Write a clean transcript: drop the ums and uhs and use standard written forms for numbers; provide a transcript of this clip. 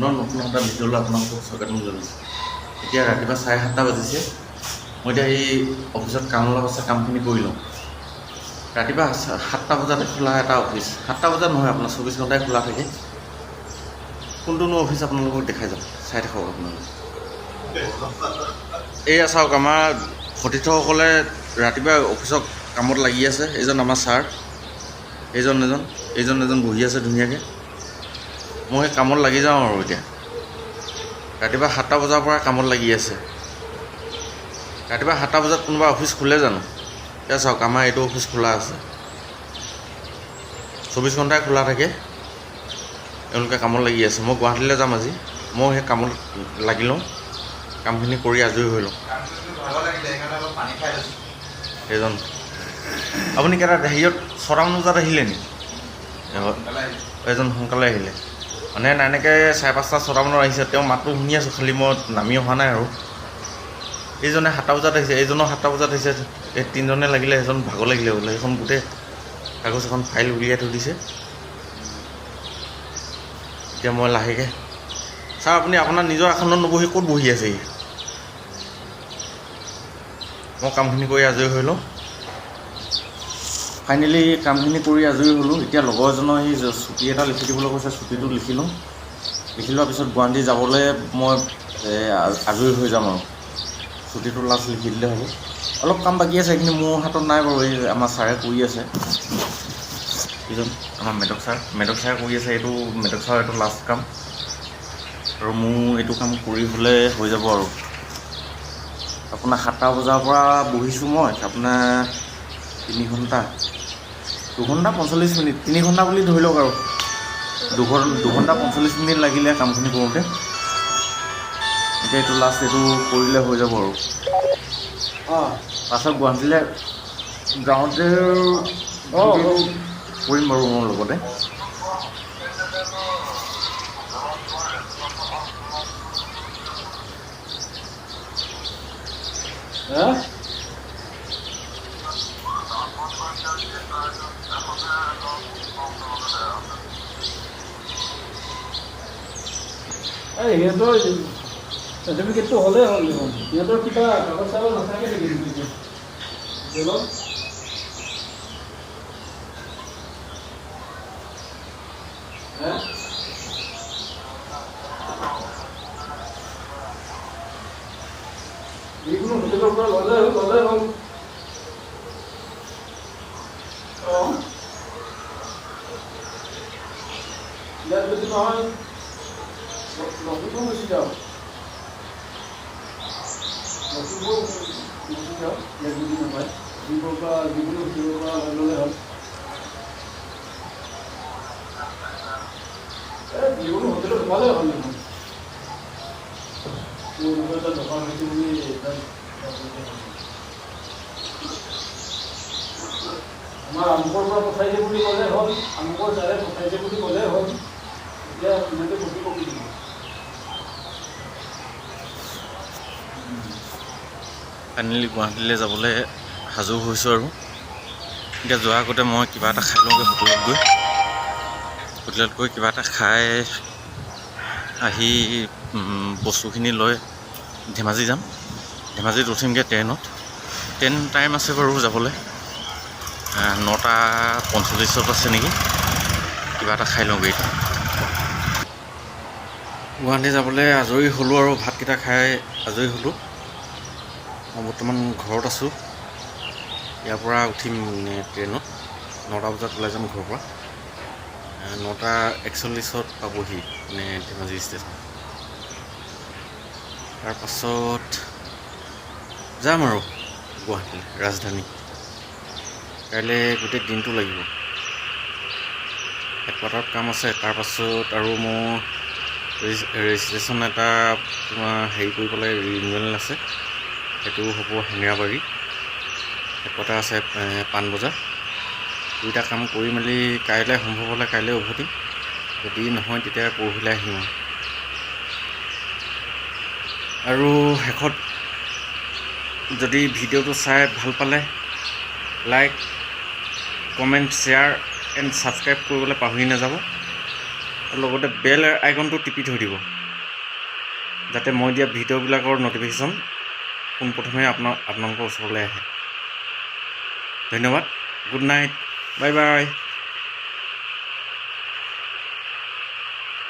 নতুন এটা ভিডিঅ'লৈ আপোনালোকক স্বাগতম জনাইছোঁ। এতিয়া ৰাতিপুৱা 7:30 বাজিছে। মই এতিয়া এই অফিচত কাম অলপ আছে, কামখিনি কৰি লওঁ। ৰাতিপুৱা 7টা বজাতে খোলা এটা অফিচ, 7টা বজাত নহয়, আপোনাৰ 24 ঘণ্টাই খোলা থাকে। কোনটোনো অফিচ আপোনালোকক দেখাই যাম, চাই থাকক আপোনালোকে। এয়া চাওক, আমাৰ সতীৰ্থসকলে ৰাতিপুৱা অফিচত কামত লাগি আছে। এইজন আমাৰ ছাৰ, এইজন এজন বহি আছে ধুনীয়াকৈ। মই কামত লাগি যাওঁ আৰু এতিয়া ৰাতিপুৱা 7টা বজাৰ পৰা কামত লাগি আছে। ৰাতিপুৱা 7টা বজাত কোনোবা অফিচ খোলে জানো? এতিয়া চাওক, আমাৰ এইটো অফিচ খোলা আছে, 24 ঘণ্টাই খোলা থাকে। এওঁলোকে কামত লাগি আছে। মই গুৱাহাটীলৈ যাম আজি। মই সেই কামত লাগি লওঁ, কামখিনি কৰি আজৰি হৈ লওঁ। সেইজন আপুনি কেইটাত হেৰিয়ত 6টামান বজাত আহিলে নি? এজন সোনকালে আহিলে মানে এনেকৈ 5:30 6টামানত আহিছে। তেওঁ মাতটো শুনি আছোঁ, খালি মই নামি অহা নাই আৰু। এইজনে 7টা বজাত আহিছে, এইজনো 7টা বজাত আহিছে। এই তিনিজনে লাগিলে, এজন ভাগৰ লাগিলে বোলে। সেইখন গোটেই কাগজ এখন ফাইল উলিয়াই থৈ দিছে। এতিয়া মই লাহেকৈ, ছাৰ আপুনি আপোনাৰ নিজৰ আসনত নবহি ক'ত বহি আছেহি? মই কামখিনি কৰি আজৰি হৈ লওঁ। ফাইনেলি কামখিনি কৰি আজৰি হ'লোঁ। এতিয়া লগৰ এজনৰ সেই ছুটি এটা লিখি দিবলৈ কৈছে, ছুটিটো লিখি লওঁ। লিখি লোৱাৰ পিছত গুৱাহাটী যাবলৈ মই আজৰি হৈ যাম আৰু। ছুটিটো লাষ্ট লিখি দিলে হ'ব। অলপ কাম বাকী আছে, সেইখিনি মোৰ হাতত নাই বাৰু। এই আমাৰ ছাৰে কৰি আছে, এইজন আমাৰ মেধক ছাৰে কৰি আছে। এইটো মেধক ছাৰৰ এইটো লাষ্ট কাম, আৰু মোৰ এইটো কাম কৰি হ'লে হৈ যাব আৰু। আপোনাৰ 7টা বজাৰ পৰা বহিছোঁ মই, আপোনাৰ 3 ঘণ্টা 2:45 3 ঘণ্টা বুলি ধৰি লওক আৰু। 2 ঘণ্টা 45 মিনিট লাগিলে কামখিনি কৰোঁতে। এতিয়া এইটো লাষ্ট, এইটো কৰিলে হৈ যাব আৰু। পাছত গুৱাহাটীলৈ যাওঁতে কৰিম বাৰু মোৰ লগতে। সিহঁতৰ চাৰ্টিফিকেটটো হ'লেই হ'ল দেখোন। সিহঁতৰ কিবা কাগজ চাগজ নাথাকে নেকি? যিকোনো হোটেলৰ পৰা ল'লে হ'ল। ইয়াত যদি নহয়, লখিমপুৰ গুচি যাওঁ। ইয়াত যদি নহয়, যিবোৰৰ পৰা যিকোনো হোটেলৰ পৰা ল'লে হ'ল। যিকোনো হোটেলত সোমালে হ'ল দেখোন। মোৰ এটা দোকান হৈছে বুলি আমাৰ আমুকৰ পৰা পঠাইছে বুলি ক'লে হ'ল, আমুকৰ ছাৰে পঠাইছে বুলি ক'লে হ'ল। এতিয়া সিহঁতে কপি দিব। ফাইনেলি গুৱাহাটীলৈ যাবলৈ সাজু হৈছোঁ আৰু। এতিয়া যোৱাৰ আগতে মই কিবা এটা খাই লওঁগৈ হোটেলত গৈ কিবা এটা খাই আহি বস্তুখিনি লৈ ধেমাজি যাম। ধেমাজিত উঠিমগৈ ট্ৰেইনত। ট্ৰেইন টাইম আছে বাৰু যাবলৈ, 9:45 আছে নেকি। কিবা এটা খাই লওঁগৈ এতিয়া। গুৱাহাটী যাবলৈ আজৰি হ'লোঁ আৰু, ভাতকেইটা খাই আজৰি হ'লোঁ। মই বৰ্তমান ঘৰত আছোঁ। ইয়াৰ পৰা উঠিম ট্ৰেইনত, 9টা বজাত ওলাই যাম ঘৰৰ পৰা। 9:41 পাবহি ধেমাজি ষ্টেচন। তাৰপাছত যাম আৰু গুৱাহাটীলৈ, ৰাজধানী। কাইলৈ গোটেই দিনটো লাগিব। হেডকোৱাৰ্টাৰত কাম আছে। তাৰপাছত আৰু মোৰ ৰেজিষ্ট্ৰেশ্যন এটা তোমাৰ হেৰি কৰি পেলাই ৰিনিউৱেল আছে, সেইটো হ'ব হেঙেৰাবাৰী। হেডকোৱাৰ্টাৰ আছে পাণবজাৰ। দুইটা কাম কৰি মেলি কাইলৈ সম্ভৱ হ'লে কাইলৈ উভতিম, যদি নহয় তেতিয়া পৰহিলৈ আহিম আৰু। শেষত যদি ভিডিঅ'টো চাই ভাল পালে like, comment, share and subscribe কৰিবলৈ পাহৰি নাযাব। আৰু লগতে বেল আইকনটো টিপি থৈ দিব যাতে মই দিয়া ভিডিঅ'বিলাকৰ ন'টিফিকেশ্যন পোনপ্ৰথমে আপোনালোকৰ ওচৰলৈ আহে। ধন্যবাদ। Good night. Bye bye.